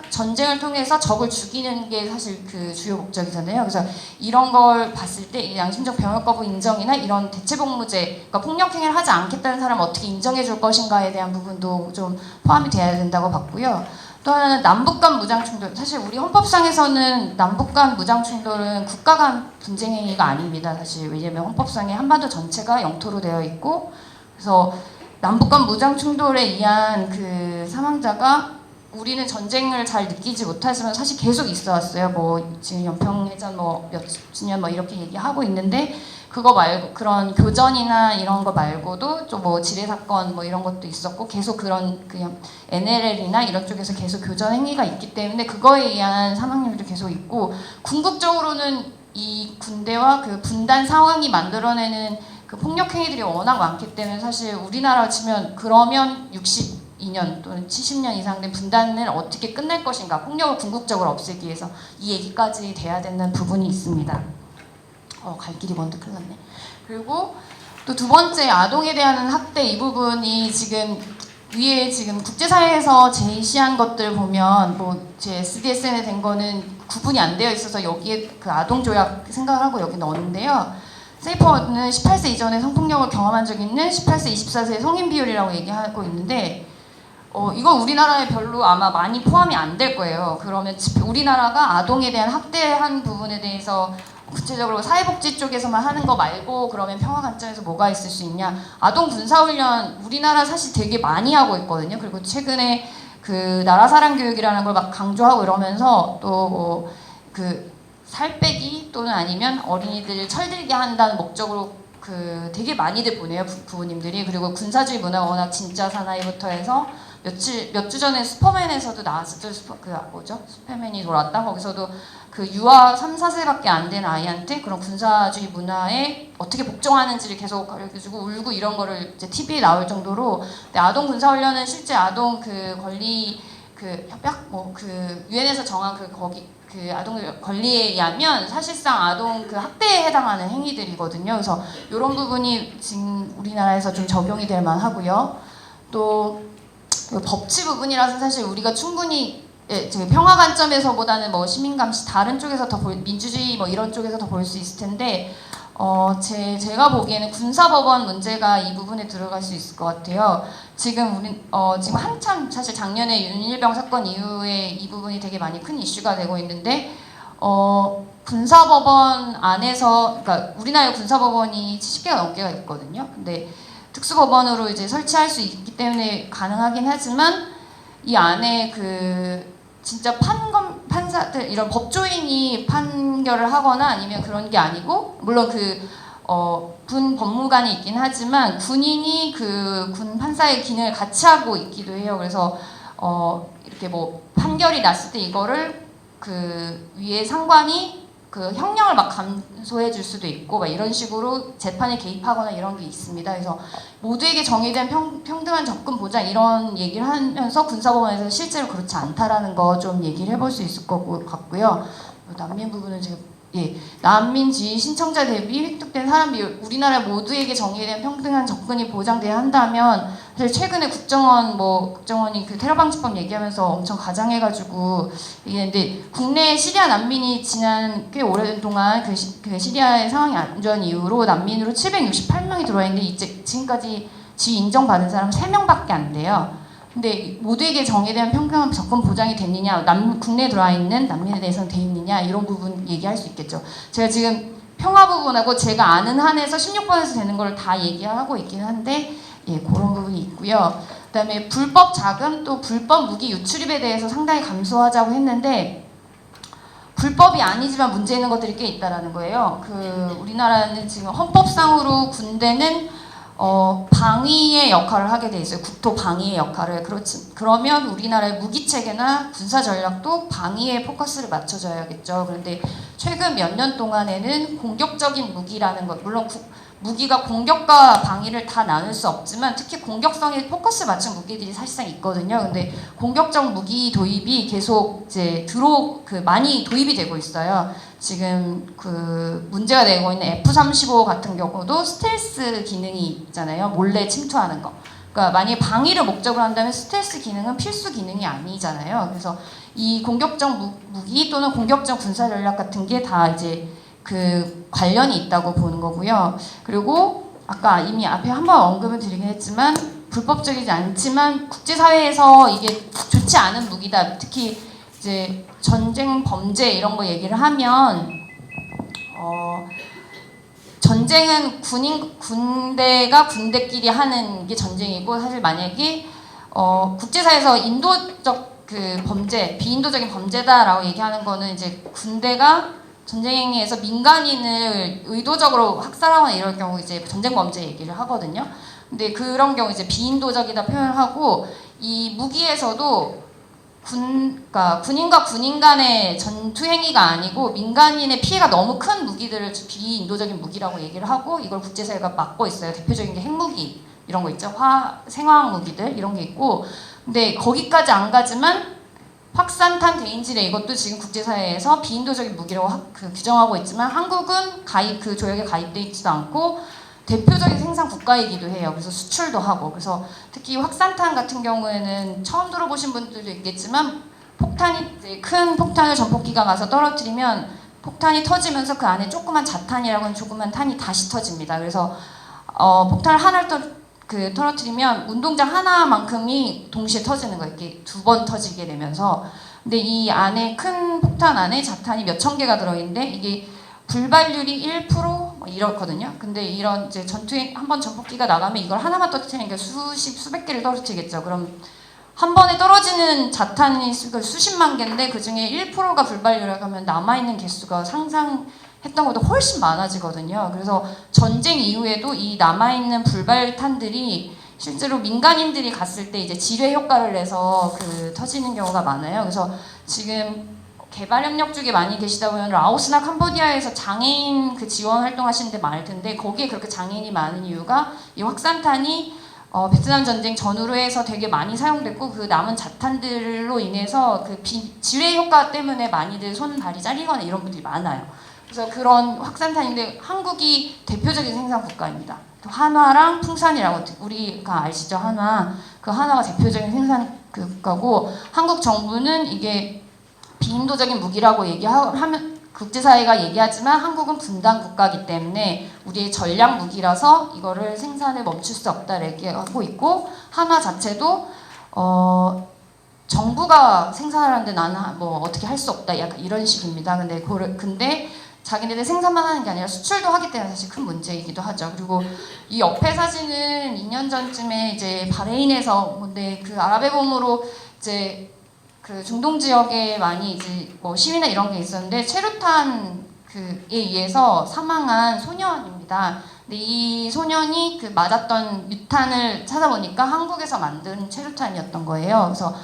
전쟁을 통해서 적을 죽이는 게 사실 그 주요 목적이잖아요. 그래서 이런 걸 봤을 때 양심적 병역 거부 인정이나 이런 대체복무제, 그러니까 폭력 행위를 하지 않겠다는 사람을 어떻게 인정해 줄 것인가에 대한 부분도 좀 포함이 돼야 된다고 봤고요. 또 하나는 남북 간 무장 충돌. 사실 우리 헌법상에서는 남북 간 무장 충돌은 국가 간 분쟁 행위가 아닙니다. 사실 왜냐면 헌법상에 한반도 전체가 영토로 되어 있고 그래서 남북 간 무장 충돌에 의한 그 사망자가 우리는 전쟁을 잘 느끼지 못하지만 사실 계속 있어 왔어요. 뭐 지금 연평해전 뭐 몇십 년 뭐 이렇게 얘기하고 있는데 그거 말고 그런 교전이나 이런 거 말고도 좀 뭐 지뢰 사건 뭐 이런 것도 있었고 계속 그런 그냥 NLL이나 이런 쪽에서 계속 교전 행위가 있기 때문에 그거에 의한 사망률도 계속 있고 궁극적으로는 이 군대와 그 분단 상황이 만들어내는 그 폭력 행위들이 워낙 많기 때문에 사실 우리나라 치면 그러면 62년 또는 70년 이상 된 분단을 어떻게 끝낼 것인가 폭력을 궁극적으로 없애기 위해서 이 얘기까지 돼야 되는 부분이 있습니다. 갈 길이 먼데 큰일 났네. 그리고 또 두 번째 아동에 대한 학대 이 부분이 지금 위에 지금 국제사회에서 제시한 것들 보면 뭐 제 SDSN에 된 거는 구분이 안 되어 있어서 여기에 그 아동 조약 생각을 하고 여기 넣었는데요. 세이퍼는 18세 이전에 성폭력을 경험한 적이 있는 18세, 24세 성인 비율이라고 얘기하고 있는데 이거 우리나라에 별로 아마 많이 포함이 안 될 거예요. 그러면 우리나라가 아동에 대한 학대한 부분에 대해서 구체적으로 사회복지 쪽에서만 하는 거 말고 그러면 평화 관점에서 뭐가 있을 수 있냐. 아동 군사훈련 우리나라 사실 되게 많이 하고 있거든요. 그리고 최근에 그 나라사랑 교육이라는 걸 막 강조하고 이러면서 또 뭐 그 살 빼기 또는 아니면 어린이들을 철들게 한다는 목적으로 그 되게 많이들 보내요 부모님들이. 그리고 군사주의 문화가 워낙 진짜 사나이부터 해서 몇 주 전에 슈퍼맨에서도 나왔었죠. 슈퍼맨이 돌아왔다. 거기서도 그 유아 3, 4세밖에 안 된 아이한테 그런 군사주의 문화에 어떻게 복종하는지를 계속 가르쳐주고 울고 이런 거를 이제 TV에 나올 정도로. 근데 아동 군사훈련은 실제 아동 그 권리 그 협약 뭐 그 유엔에서 정한 그 거기 그 아동 권리에 의하면 사실상 아동 그 학대에 해당하는 행위들이거든요. 그래서 이런 부분이 지금 우리나라에서 좀 적용이 될 만하고요. 또 법치 부분이라서 사실 우리가 충분히 평화 관점에서보다는 뭐 시민감시 다른 쪽에서 더 민주주의 뭐 이런 쪽에서 더 볼 수 있을 텐데 제가 보기에는 군사법원 문제가 이 부분에 들어갈 수 있을 것 같아요. 지금 지금 한참 사실 작년에 윤일병 사건 이후에 이 부분이 되게 많이 큰 이슈가 되고 있는데 군사법원 안에서 그러니까 우리나라 군사법원이 70개가 넘게가 있거든요. 근데 특수법원으로 이제 설치할 수 있기 때문에 가능하긴 하지만 이 안에 그 진짜 판사들 이런 법조인이 판결을 하거나 아니면 그런 게 아니고 물론 군 법무관이 있긴 하지만 군인이 그 군 판사의 기능을 같이 하고 있기도 해요. 그래서 이렇게 뭐 판결이 났을 때 이거를 그 위에 상관이 그 형량을 막 감소해 줄 수도 있고 막 이런 식으로 재판에 개입하거나 이런 게 있습니다. 그래서 모두에게 정의된 평등한 접근 보장 이런 얘기를 하면서 군사법원에서 실제로 그렇지 않다라는 거 좀 얘기를 해볼 수 있을 것 같고요. 난민 부분은 제가 난민 지위 신청자 대비 획득된 사람 비율 우리나라 모두에게 정의된 평등한 접근이 보장돼야 한다면 사실 최근에 국정원이 그 테러 방지법 얘기하면서 엄청 가장해가지고 얘기했는데 국내 시리아 난민이 지난 꽤 오랜 동안 그 시리아의 상황이 안 좋은 이후로 난민으로 768명이 들어와 있는데 이제 지금까지 지위 인정받은 사람 3명밖에 안 돼요. 근데 모두에게 정의된 평등한 접근 보장이 됐느냐, 국내에 들어와 있는 난민에 대해서는 돼 있느냐 이런 부분 얘기할 수 있겠죠. 제가 지금 평화 부분하고 제가 아는 한에서 16번에서 되는 걸 다 얘기하고 있긴 한데 그런 부분이 있고요. 그다음에 불법 자금 또 불법 무기 유출입에 대해서 상당히 감소하자고 했는데 불법이 아니지만 문제 있는 것들이 꽤 있다라는 거예요. 우리나라는 지금 헌법상으로 군대는 방위의 역할을 하게 돼 있어요. 국토 방위의 역할을. 그러면 우리나라의 무기 체계나 군사 전략도 방위에 포커스를 맞춰줘야겠죠. 그런데 최근 몇 년 동안에는 공격적인 무기라는 것, 물론 무기가 공격과 방위를 다 나눌 수 없지만 특히 공격성에 포커스 맞춘 무기들이 사실상 있거든요. 근데 공격적 무기 도입이 계속 이제 많이 도입이 되고 있어요. 지금 문제가 되고 있는 F-35 같은 경우도 스텔스 기능이 있잖아요. 몰래 침투하는 거. 그러니까 만약에 방위를 목적으로 한다면 스텔스 기능은 필수 기능이 아니잖아요. 그래서 이 공격적 무기 또는 공격적 군사 전략 같은 게 다 이제 관련이 있다고 보는 거고요. 그리고 아까 이미 앞에 한번 언급을 드리긴 했지만 불법적이지 않지만 국제사회에서 이게 좋지 않은 무기다. 특히 이제 전쟁 범죄 이런 거 얘기를 하면 전쟁은 군대가 군대끼리 하는 게 전쟁이고 사실 만약에 국제사회에서 인도적 범죄, 비인도적인 범죄다라고 얘기하는 거는 이제 군대가 전쟁에서 민간인을 의도적으로 학살하거나 이럴 경우 이제 전쟁 범죄 얘기를 하거든요. 근데 그런 경우 이제 비인도적이다 표현을 하고 이 무기에서도 그러니까 군인과 군인 간의 전투 행위가 아니고 민간인의 피해가 너무 큰 무기들을 비인도적인 무기라고 얘기를 하고 이걸 국제사회가 막고 있어요. 대표적인 게 핵무기 이런 거 있죠. 생화학 무기들 이런 게 있고 근데 거기까지 안 가지만 확산탄 대인지뢰 이것도 지금 국제사회에서 비인도적인 무기라고 규정하고 있지만 한국은 그 조약에 가입돼 있지도 않고 대표적인 생산 국가이기도 해요. 그래서 수출도 하고 그래서 특히 확산탄 같은 경우에는 처음 들어보신 분들도 있겠지만 이제 큰 포탄을 전폭기가 가서 떨어뜨리면 폭탄이 터지면서 그 안에 조그만 자탄이라고 하는 조그만 탄이 다시 터집니다. 그래서 폭탄을 하나를 떨어뜨리면 운동장 하나만큼이 동시에 터지는 거예요. 이렇게 2번 터지게 되면서. 근데 이 안에 큰 폭탄 안에 자탄이 몇천 개가 들어있는데 이게 불발률이 1% 이렇거든요. 근데 이런 이제 전투에 한번 전폭기가 나가면 이걸 하나만 떨어뜨리니까 수백 개를 떨어뜨리겠죠. 그럼 한 번에 떨어지는 자탄이 수십만 개인데 그 중에 1%가 불발률이라고 하면 남아있는 개수가 상상했던 것보다 훨씬 많아지거든요. 그래서 전쟁 이후에도 이 남아있는 불발탄들이 실제로 민간인들이 갔을 때 이제 지뢰 효과를 내서 터지는 경우가 많아요. 그래서 지금 개발협력 쪽에 많이 계시다 보면 라오스나 캄보디아에서 장애인 지원 활동하시는데 많을 텐데 거기에 그렇게 장애인이 많은 이유가 이 확산탄이 베트남 전쟁 전후로 해서 되게 많이 사용됐고 그 남은 자탄들로 인해서 지뢰 효과 때문에 많이들 손 발이 잘리거나 이런 분들이 많아요. 그래서 그런 확산탄인데 한국이 대표적인 생산 국가입니다. 한화랑 풍산이라고 우리가 아시죠? 한화가 대표적인 생산 국가고 한국 정부는 이게 비인도적인 무기라고 얘기하면 국제사회가 얘기하지만 한국은 분단 국가이기 때문에 우리의 전략 무기라서 이거를 생산을 멈출 수 없다 얘기하고 있고 한화 자체도 정부가 생산을 하는데 나는 뭐 어떻게 할 수 없다 약간 이런 식입니다. 근데 자기네들 생산만 하는 게 아니라 수출도 하기 때문에 사실 큰 문제이기도 하죠. 그리고 이 옆에 사진은 2년 전쯤에 이제 바레인에서 근데 아랍의 봄으로 이제 중동 지역에 많이 이제 시위나 이런 게 있었는데 체류탄에 의해서 사망한 소년입니다. 근데 이 소년이 맞았던 유탄을 찾아보니까 한국에서 만든 체류탄이었던 거예요. 그래서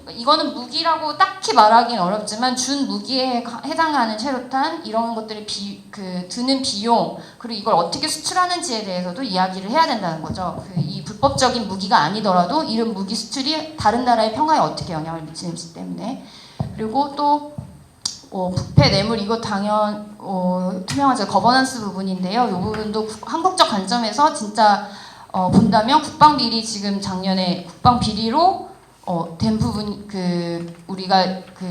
이거는 무기라고 딱히 말하기는 어렵지만 준 무기에 해당하는 체류탄 이런 것들이 드는 비용 그리고 이걸 어떻게 수출하는지에 대해서도 이야기를 해야 된다는 거죠. 이 불법적인 무기가 아니더라도 이런 무기 수출이 다른 나라의 평화에 어떻게 영향을 미치는지 때문에 그리고 또 부패 뇌물 이거 투명하죠. 거버넌스 부분인데요. 이 부분도 한국적 관점에서 진짜 본다면 국방 비리 지금 작년에 국방 비리로 된 부분 우리가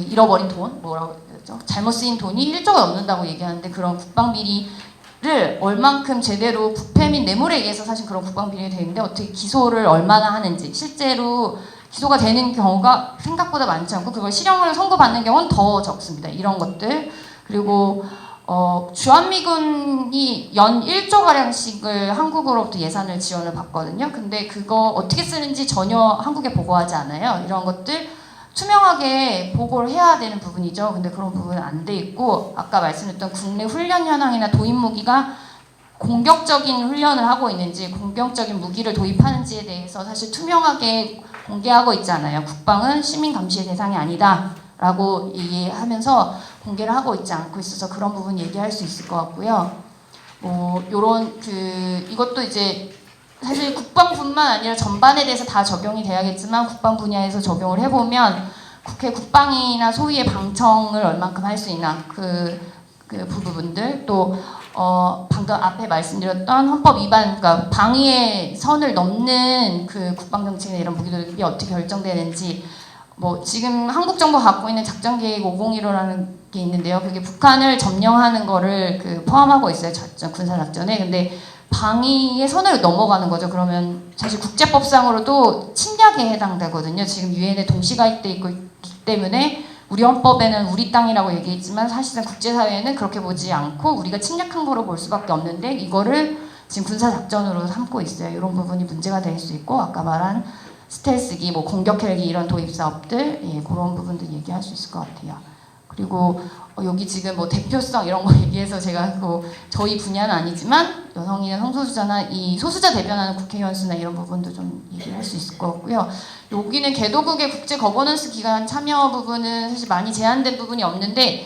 잃어버린 돈 뭐라고 그러죠? 잘못 쓰인 돈이 1조가 넘는다고 얘기하는데 그런 국방 비리를 얼만큼 제대로 부패 및 뇌물에 의해서 사실 그런 국방 비리가 되는데 어떻게 기소를 얼마나 하는지 실제로 기소가 되는 경우가 생각보다 많지 않고 그걸 실형을 선고받는 경우는 더 적습니다. 이런 것들 그리고 주한미군이 연 1조가량씩을 한국으로부터 예산을 지원을 받거든요. 근데 그거 어떻게 쓰는지 전혀 한국에 보고하지 않아요. 이런 것들 투명하게 보고를 해야 되는 부분이죠. 근데 그런 부분은 안 돼 있고, 아까 말씀드렸던 국내 훈련 현황이나 도입 무기가 공격적인 훈련을 하고 있는지, 공격적인 무기를 도입하는지에 대해서 사실 투명하게 공개하고 있잖아요. 국방은 시민 감시의 대상이 아니다 라고 얘기하면서 공개를 하고 있지 않고 있어서 그런 부분 얘기할 수 있을 것 같고요. 뭐 요런 이것도 이제 사실 국방뿐만 아니라 전반에 대해서 다 적용이 돼야겠지만, 국방 분야에서 적용을 해보면 국회 국방위나 소위의 방청을 얼만큼 할 수 있나, 그 부분들, 또 방금 앞에 말씀드렸던 헌법 위반, 그러니까 방위의 선을 넘는 그 국방 정책이나 이런 무기들이 어떻게 결정되는지, 뭐 지금 한국 정부가 갖고 있는 작전 계획 501호라는 게 있는데요. 그게 북한을 점령하는 거를 포함하고 있어요. 군사 작전에. 근데 방위의 선을 넘어가는 거죠. 그러면 사실 국제법상으로도 침략에 해당되거든요. 지금 유엔에 동시 가입돼 있기 때문에 우리 헌법에는 우리 땅이라고 얘기했지만 사실상 국제사회는 그렇게 보지 않고 우리가 침략한 거로 볼 수밖에 없는데, 이거를 지금 군사 작전으로 삼고 있어요. 이런 부분이 문제가 될 수 있고, 아까 말한 스텔스기, 뭐 공격 헬기 이런 도입 사업들, 그런 부분들 얘기할 수 있을 것 같아요. 그리고 여기 지금 뭐 대표성 이런 거 얘기해서 제가 저희 분야는 아니지만 여성이나 성소수자나 이 소수자 대변하는 국회의원 수나 이런 부분도 좀 얘기할 수 있을 것 같고요. 여기는 개도국의 국제 거버넌스 기관 참여 부분은 사실 많이 제한된 부분이 없는데,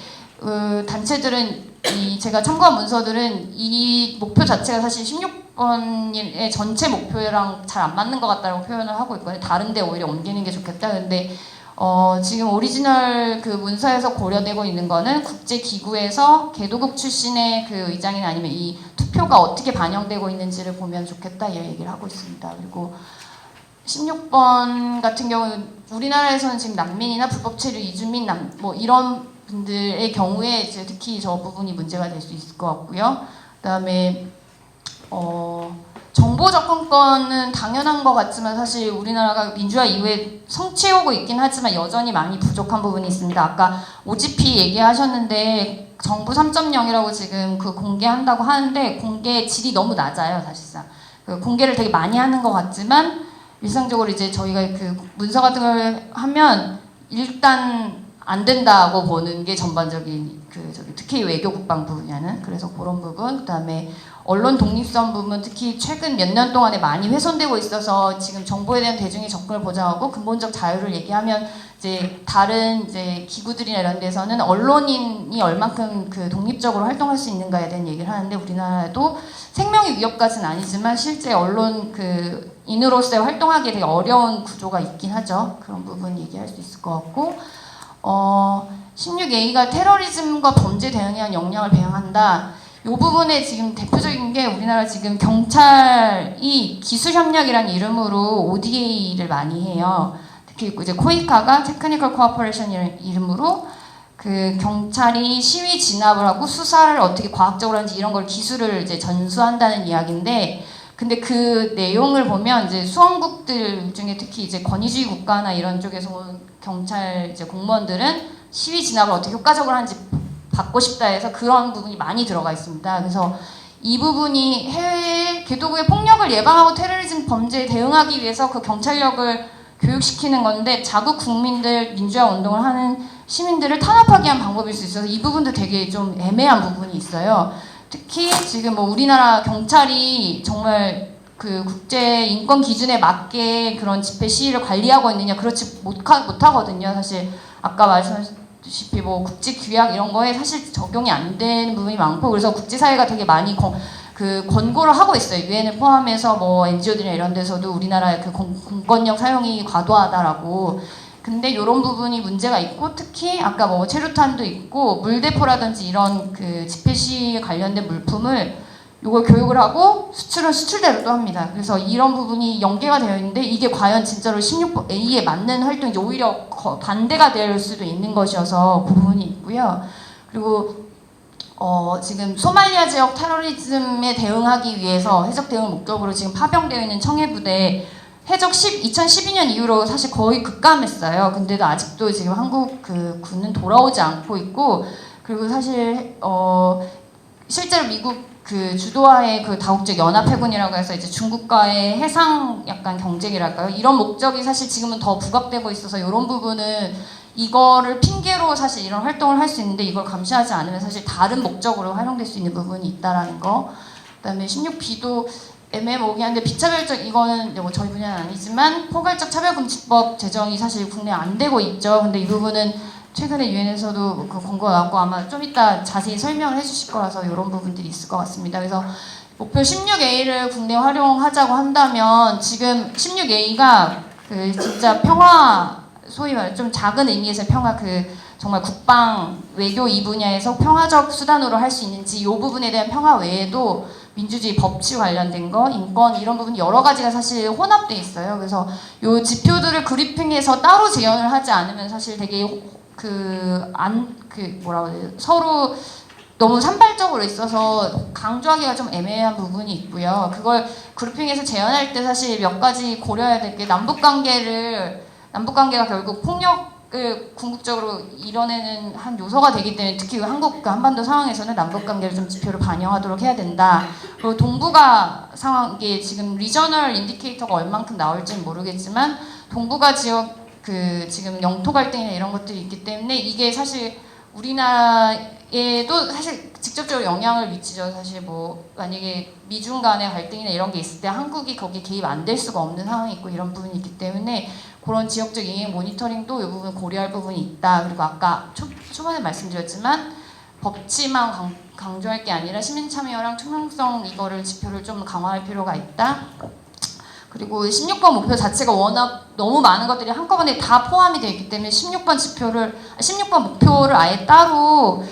단체들은 제가 참고한 문서들은 이 목표 자체가 사실 16번의 전체 목표랑 잘 안 맞는 것 같다고 표현을 하고 있거든요. 다른데 오히려 옮기는 게 좋겠다. 근데 지금 오리지널 그 문서에서 고려되고 있는 거는 국제기구에서 개도국 출신의 그 의장이나 아니면 이 투표가 어떻게 반영되고 있는지를 보면 좋겠다, 이 얘기를 하고 있습니다. 그리고 16번 같은 경우는 우리나라에서는 지금 난민이나 불법 체류 이주민 뭐 이런 분들의 경우에 이제 특히 저 부분이 문제가 될 수 있을 것 같고요. 그다음에 정보 접근권은 당연한 것 같지만 사실 우리나라가 민주화 이후에 성취하고 있긴 하지만 여전히 많이 부족한 부분이 있습니다. 아까 OGP 얘기하셨는데 정부 3.0이라고 지금 공개한다고 하는데 공개 질이 너무 낮아요, 사실상. 공개를 되게 많이 하는 것 같지만 일상적으로 이제 저희가 문서 같은 걸 하면 일단 안 된다고 보는 게 전반적인 특히 외교 국방 분야는. 그래서 그런 부분, 그다음에 언론 독립성 부분, 특히 최근 몇 년 동안에 많이 훼손되고 있어서 지금 정보에 대한 대중의 접근을 보장하고 근본적 자유를 얘기하면 이제 다른 이제 기구들이나 이런 데서는 언론인이 얼만큼 독립적으로 활동할 수 있는가에 대한 얘기를 하는데, 우리나라도 생명의 위협까지는 아니지만 실제 언론 인으로서의 활동하기 되게 어려운 구조가 있긴 하죠. 그런 부분 얘기할 수 있을 것 같고, 16A가 테러리즘과 범죄 대응에 대한 역량을 배양한다. 이 부분에 지금 대표적인 게 우리나라 지금 경찰이 기술협력이라는 이름으로 ODA를 많이 해요. 특히 이제 코이카가 테크니컬 코어퍼레이션이라는 이름으로 경찰이 시위 진압을 하고 수사를 어떻게 과학적으로 하는지 이런 걸 기술을 이제 전수한다는 이야기인데, 근데 그 내용을 보면 이제 수험국들 중에 특히 이제 권위주의 국가나 이런 쪽에서 온 경찰 이제 공무원들은 시위 진압을 어떻게 효과적으로 하는지 받고 싶다 해서 그런 부분이 많이 들어가 있습니다. 그래서 이 부분이 해외 개도국의 폭력을 예방하고 테러리즘 범죄에 대응하기 위해서 그 경찰력을 교육시키는 건데, 자국 국민들, 민주화 운동을 하는 시민들을 탄압하게 한 방법일 수 있어서 이 부분도 되게 좀 애매한 부분이 있어요. 특히 지금 뭐 우리나라 경찰이 정말 국제 인권 기준에 맞게 그런 집회 시위를 관리하고 있느냐, 그렇지 못하거든요. 사실 아까 말씀하셨다시피 뭐 국제 규약 이런 거에 사실 적용이 안 되는 부분이 많고, 그래서 국제사회가 되게 많이 권고를 하고 있어요. 유엔을 포함해서 뭐 NGO들이나 이런 데서도 우리나라의 공권력 사용이 과도하다라고. 근데 이런 부분이 문제가 있고, 특히 아까 뭐 체류탄도 있고 물대포라든지 이런 집회 시위에 관련된 물품을 이걸 교육을 하고 수출은 수출대로 또 합니다. 그래서 이런 부분이 연계가 되어 있는데 이게 과연 진짜로 16A에 맞는 활동인지 오히려 반대가 될 수도 있는 것이어서 그 부분이 있고요. 그리고 지금 소말리아 지역 테러리즘에 대응하기 위해서 해적 대응을 목적으로 지금 파병되어 있는 청해부대 해적 2012년 이후로 사실 거의 급감했어요. 근데도 아직도 지금 한국 군은 돌아오지 않고 있고, 그리고 사실 실제로 미국 그 주도하에 그 다국적 연합해군이라고 해서 이제 중국과의 해상 약간 경쟁이랄까요? 이런 목적이 사실 지금은 더 부각되고 있어서 이런 부분은 이거를 핑계로 사실 이런 활동을 할 수 있는데 이걸 감시하지 않으면 사실 다른 목적으로 활용될 수 있는 부분이 있다라는 거. 그다음에 16B도 애매모호긴 한데 비차별적 이거는 뭐 저희 분야는 아니지만 포괄적 차별금지법 제정이 사실 국내에 안 되고 있죠. 근데 이 부분은 최근에 유엔에서도 그 권고가 나왔고 아마 좀 이따 자세히 설명을 해주실 거라서 이런 부분들이 있을 것 같습니다. 그래서 목표 16A를 국내 활용하자고 한다면 지금 16A가 그 진짜 평화 소위 말해 좀 작은 의미에서 평화 그 정말 국방 외교 이 분야에서 평화적 수단으로 할 수 있는지 이 부분에 대한 평화 외에도 민주주의 법치 관련된 거, 인권 이런 부분 여러 가지가 사실 혼합돼 있어요. 그래서 이 지표들을 그리핑해서 따로 재현을 하지 않으면 사실 되게 뭐라고 해야 되지? 서로 너무 산발적으로 있어서 강조하기가 좀 애매한 부분이 있고요. 그걸 그룹핑해서 재현할 때 사실 몇 가지 고려해야 될 게 남북관계가 결국 폭력을 궁극적으로 이뤄내는 한 요소가 되기 때문에 특히 한국 그 한반도 상황에서는 남북관계를 좀 지표를 반영하도록 해야 된다. 그리고 동북아 상황 이게 지금 리저널 인디케이터가 얼만큼 나올지는 모르겠지만 동북아 지역 그 지금 영토 갈등이나 이런 것들이 있기 때문에 이게 사실 우리나라에도 사실 직접적으로 영향을 미치죠. 사실 뭐 만약에 미중 간의 갈등이나 이런 게 있을 때 한국이 거기에 개입 안 될 수가 없는 상황이 있고 이런 부분이 있기 때문에 그런 지역적 이행 모니터링도 이 부분 고려할 부분이 있다. 그리고 아까 초반에 말씀드렸지만 법치만 강조할 게 아니라 시민 참여랑 투명성 이거를 지표를 좀 강화할 필요가 있다. 그리고 16번 목표 자체가 워낙 너무 많은 것들이 한꺼번에 다 포함이 되어 있기 때문에 16번 목표를 아예 따로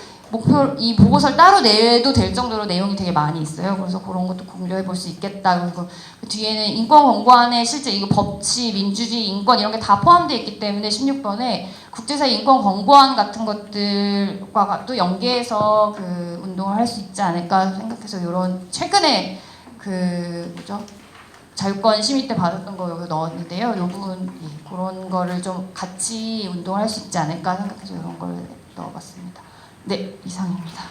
이 보고서를 따로 내도 될 정도로 내용이 되게 많이 있어요. 그래서 그런 것도 고려해 볼 수 있겠다. 그리고 그 뒤에는 인권 권고안에 실제 이거 법치, 민주주의, 인권 이런 게 다 포함되어 있기 때문에 16번에 국제사회 인권 권고안 같은 것들과 또 연계해서 그 운동을 할 수 있지 않을까 생각해서 이런 최근에 자유권 시민 때 받았던 거 여기 넣었는데요. 이 부분 그런 거를 좀 같이 운동할 수 있지 않을까 생각해서 이런 걸 넣어봤습니다. 네, 이상입니다.